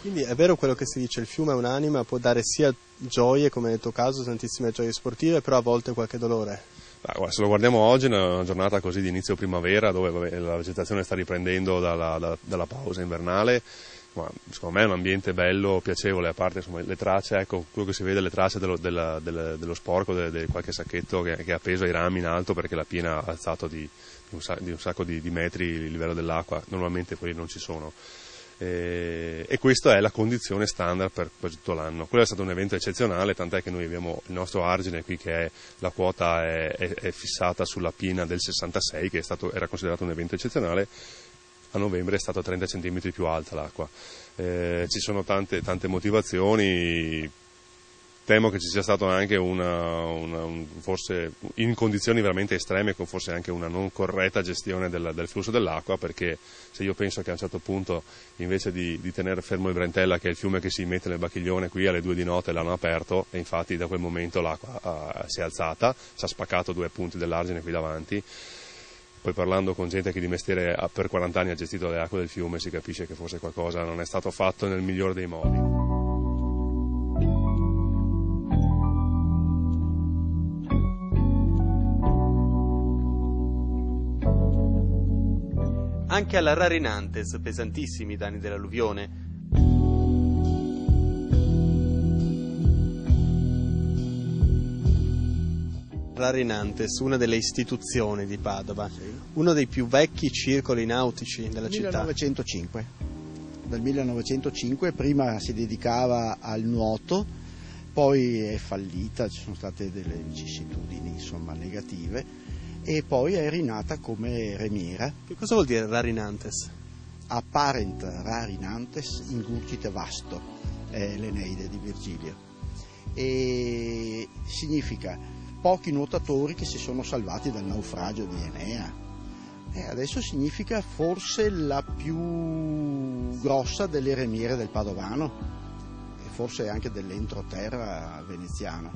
Quindi è vero quello che si dice, il fiume è un'anima, può dare sia gioie, come nel tuo caso, tantissime gioie sportive, però a volte qualche dolore. Se lo guardiamo oggi, è una giornata così di inizio primavera, dove la vegetazione sta riprendendo dalla pausa invernale, ma secondo me è un ambiente bello, piacevole, a parte insomma, le tracce, ecco, quello che si vede, le tracce dello sporco, di qualche sacchetto che è appeso ai rami in alto perché la piena ha alzato di un sacco di metri il livello dell'acqua, normalmente quelli non ci sono. E questa è la condizione standard per tutto l'anno. Quello è stato un evento eccezionale, tant'è che noi abbiamo il nostro argine qui che la quota è fissata sulla piena del 66, che era considerato un evento eccezionale. A novembre è stata 30 cm più alta l'acqua. Ci sono tante motivazioni. Temo che ci sia stato anche forse in condizioni veramente estreme, con forse anche una non corretta gestione del flusso dell'acqua, perché se io penso che a un certo punto, invece di tenere fermo il Brentella, che è il fiume che si mette nel Bacchiglione, qui alle 2 di notte l'hanno aperto, e infatti da quel momento l'acqua si è alzata, ci ha spaccato 2 punti dell'argine qui davanti. Poi parlando con gente che di mestiere per 40 anni ha gestito le acque del fiume, si capisce che forse qualcosa non è stato fatto nel migliore dei modi. Anche alla Rarinantes, pesantissimi i danni dell'alluvione. Rarinantes, una delle istituzioni di Padova, uno dei più vecchi circoli nautici della città. 1905. Dal 1905 prima si dedicava al nuoto, poi è fallita, ci sono state delle vicissitudini insomma negative, e poi è rinata come remiera. Che cosa vuol dire Rarinantes? Apparent Rarinantes ingurgite vasto, è l'Eneide di Virgilio, e significa pochi nuotatori che si sono salvati dal naufragio di Enea. E adesso significa forse la più grossa delle remiere del Padovano e forse anche dell'entroterra veneziano.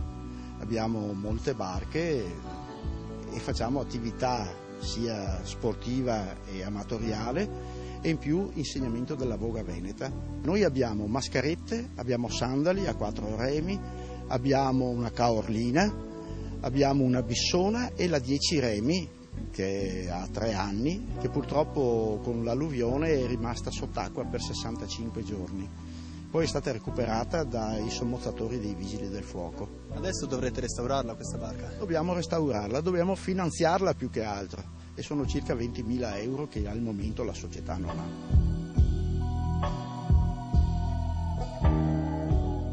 Abbiamo molte barche e facciamo attività sia sportiva e amatoriale, e in più insegnamento della voga veneta. Noi abbiamo mascarette, abbiamo sandali a 4 remi, abbiamo una caorlina, abbiamo una bissona e la 10 remi che ha 3 anni, che purtroppo con l'alluvione è rimasta sott'acqua per 65 giorni. Poi è stata recuperata dai sommozzatori dei vigili del fuoco. Adesso dovrete restaurarla questa barca? Dobbiamo restaurarla, dobbiamo finanziarla più che altro, e sono circa 20.000 euro che al momento la società non ha.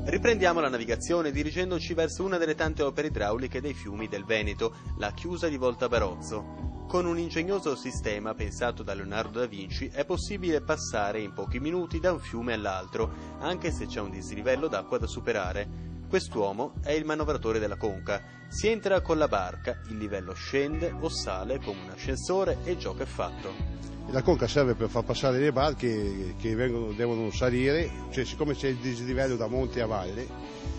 Riprendiamo la navigazione dirigendoci verso una delle tante opere idrauliche dei fiumi del Veneto, la chiusa di Volta Barozzo. Con un ingegnoso sistema pensato da Leonardo da Vinci è possibile passare in pochi minuti da un fiume all'altro, anche se c'è un dislivello d'acqua da superare. Quest'uomo è il manovratore della conca. Si entra con la barca, il livello scende o sale come un ascensore e il gioco è fatto. La conca serve per far passare le barche che devono salire, cioè siccome c'è il dislivello da monte a valle,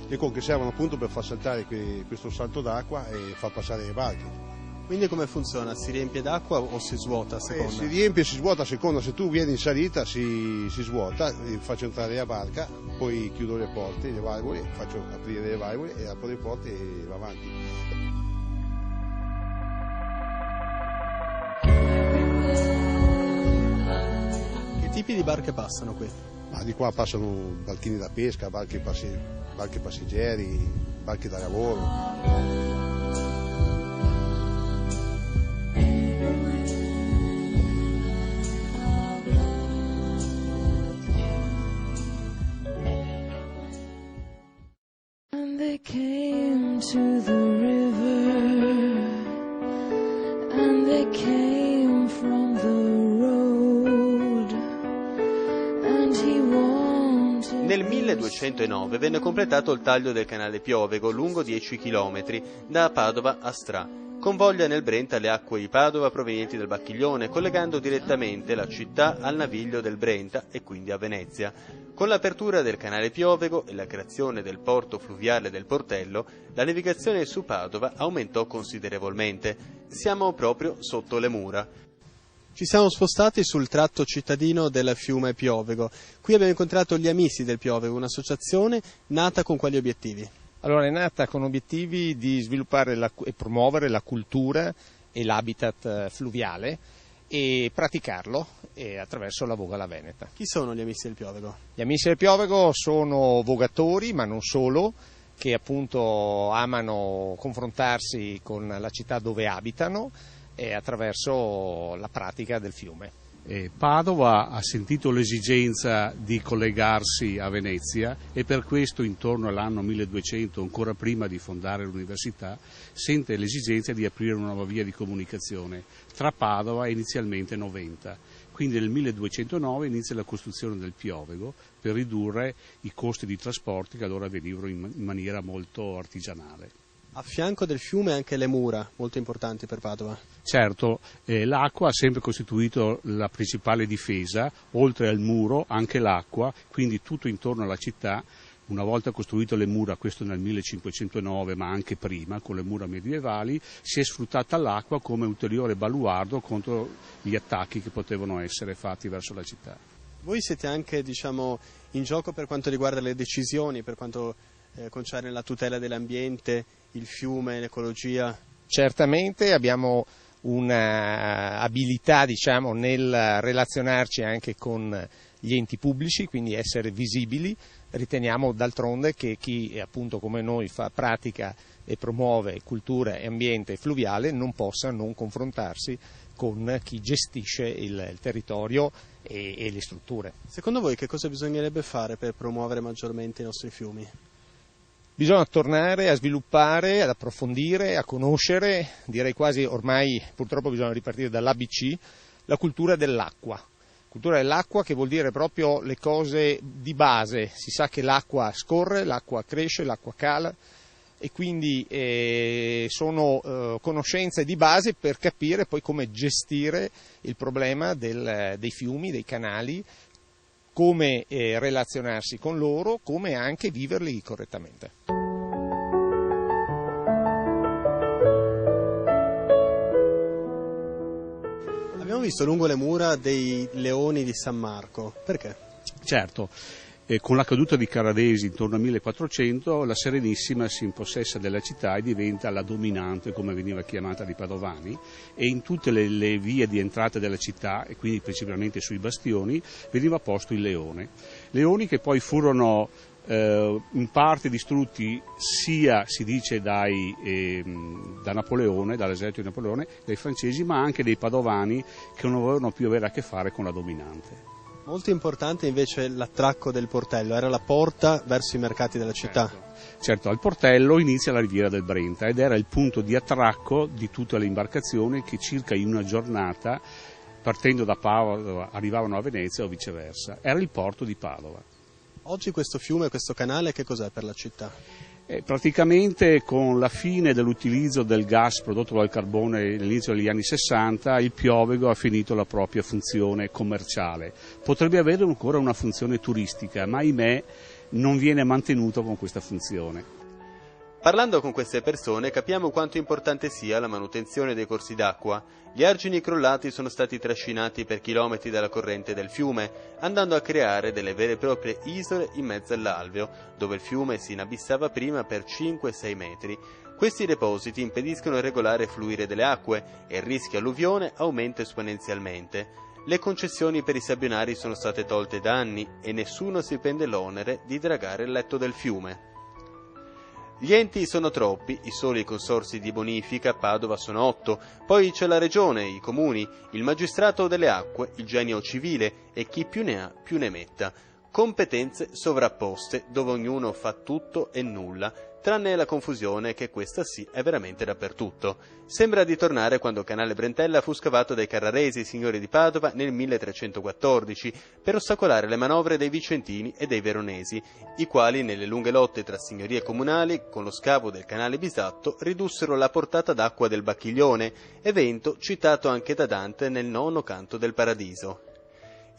le conche servono appunto per far saltare questo salto d'acqua e far passare le barche. Quindi come funziona? Si riempie d'acqua o si svuota a seconda? Si riempie e si svuota a seconda, se tu vieni in salita si svuota, faccio entrare la barca, poi chiudo le porte, le valvole, faccio aprire le valvole e apro le porte e va avanti. Che tipi di barche passano qui? Ma di qua passano barchini da pesca, barche passeggeri, barche da lavoro. They came to the river, and they came from the road, and he wanted. Nel 1209 venne completato il taglio del canale Piovego, lungo 10 km, da Padova a Stra. Convoglia nel Brenta le acque di Padova provenienti dal Bacchiglione, collegando direttamente la città al naviglio del Brenta e quindi a Venezia. Con l'apertura del canale Piovego e la creazione del porto fluviale del Portello, la navigazione su Padova aumentò considerevolmente. Siamo proprio sotto le mura. Ci siamo spostati sul tratto cittadino del fiume Piovego. Qui abbiamo incontrato gli Amici del Piovego, un'associazione nata con quali obiettivi? Allora, è nata con obiettivi di sviluppare e promuovere la cultura e l'habitat fluviale e praticarlo attraverso la voga alla veneta. Chi sono gli Amici del Piovego? Gli Amici del Piovego sono vogatori, ma non solo, che appunto amano confrontarsi con la città dove abitano e attraverso la pratica del fiume. Padova ha sentito l'esigenza di collegarsi a Venezia e per questo intorno all'anno 1200, ancora prima di fondare l'università, sente l'esigenza di aprire una nuova via di comunicazione tra Padova e inizialmente Noventa. Quindi nel 1209 inizia la costruzione del Piovego per ridurre i costi di trasporti che allora avvenivano in maniera molto artigianale. A fianco del fiume anche le mura, molto importanti per Padova. Certo, l'acqua ha sempre costituito la principale difesa, oltre al muro anche l'acqua, quindi tutto intorno alla città. Una volta costruite le mura, questo nel 1509 ma anche prima, con le mura medievali, si è sfruttata l'acqua come ulteriore baluardo contro gli attacchi che potevano essere fatti verso la città. Voi siete anche in gioco per quanto riguarda le decisioni, per quanto concerne la tutela dell'ambiente, il fiume, l'ecologia? Certamente abbiamo un'abilità nel relazionarci anche con gli enti pubblici, quindi essere visibili. Riteniamo d'altronde che chi appunto come noi fa pratica e promuove cultura e ambiente fluviale non possa non confrontarsi con chi gestisce il territorio e le strutture. Secondo voi che cosa bisognerebbe fare per promuovere maggiormente i nostri fiumi? Bisogna tornare a sviluppare, ad approfondire, a conoscere, direi quasi ormai purtroppo bisogna ripartire dall'ABC, la cultura dell'acqua. Cultura dell'acqua che vuol dire proprio le cose di base. Si sa che l'acqua scorre, l'acqua cresce, l'acqua cala e quindi sono conoscenze di base per capire poi come gestire il problema dei fiumi, dei canali, come relazionarsi con loro, come anche viverli correttamente. Abbiamo visto lungo le mura dei leoni di San Marco, perché? Certo, con la caduta di Caradesi intorno al 1400 la Serenissima si impossessa della città e diventa la dominante, come veniva chiamata, di Padovani, e in tutte le vie di entrata della città, e quindi principalmente sui bastioni, veniva posto il leone. Leoni che poi furono in parte distrutti sia, si dice, da Napoleone, dall'esercito di Napoleone, dai francesi, ma anche dei padovani che non volevano più avere a che fare con la dominante. Molto importante invece l'attracco del portello, era la porta verso i mercati della città. Certo, al portello inizia la riviera del Brenta ed era il punto di attracco di tutte le imbarcazioni che circa in una giornata, partendo da Padova, arrivavano a Venezia o viceversa. Era il porto di Padova. Oggi questo fiume, questo canale, che cos'è per la città? Praticamente con la fine dell'utilizzo del gas prodotto dal carbone all'inizio degli anni 60 il Piovego ha finito la propria funzione commerciale. Potrebbe avere ancora una funzione turistica, ma ahimè non viene mantenuto con questa funzione. Parlando con queste persone capiamo quanto importante sia la manutenzione dei corsi d'acqua. Gli argini crollati sono stati trascinati per chilometri dalla corrente del fiume, andando a creare delle vere e proprie isole in mezzo all'alveo, dove il fiume si inabissava prima per 5-6 metri. Questi depositi impediscono il regolare fluire delle acque e il rischio alluvione aumenta esponenzialmente. Le concessioni per i sabbionari sono state tolte da anni e nessuno si prende l'onere di dragare il letto del fiume. Gli enti sono troppi, i soli consorzi di bonifica a Padova sono 8, poi c'è la regione, i comuni, il magistrato delle acque, il genio civile e chi più ne ha più ne metta. Competenze sovrapposte, dove ognuno fa tutto e nulla, tranne la confusione che questa sì è veramente dappertutto. Sembra di tornare quando Canale Brentella fu scavato dai Carraresi, signori di Padova, nel 1314, per ostacolare le manovre dei Vicentini e dei Veronesi, i quali nelle lunghe lotte tra signorie comunali, con lo scavo del canale Bisatto, ridussero la portata d'acqua del Bacchiglione, evento citato anche da Dante nel Nono Canto del Paradiso.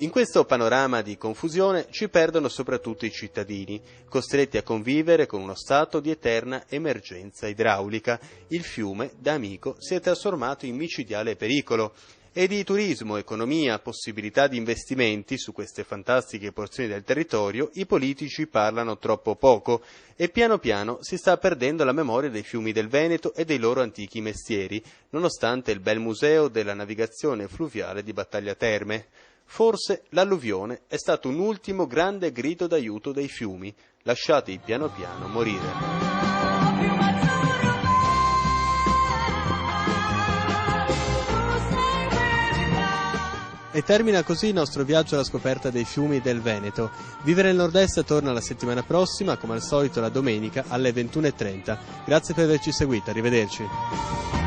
In questo panorama di confusione ci perdono soprattutto i cittadini, costretti a convivere con uno stato di eterna emergenza idraulica. Il fiume, da amico, si è trasformato in micidiale pericolo. E di turismo, economia, possibilità di investimenti su queste fantastiche porzioni del territorio i politici parlano troppo poco e piano piano si sta perdendo la memoria dei fiumi del Veneto e dei loro antichi mestieri, nonostante il bel museo della navigazione fluviale di Battaglia Terme. Forse l'alluvione è stato un ultimo grande grido d'aiuto dei fiumi, lasciati piano piano morire. E termina così il nostro viaggio alla scoperta dei fiumi del Veneto. Vivere il Nord-Est torna la settimana prossima, come al solito la domenica alle 21:30. Grazie per averci seguito, arrivederci.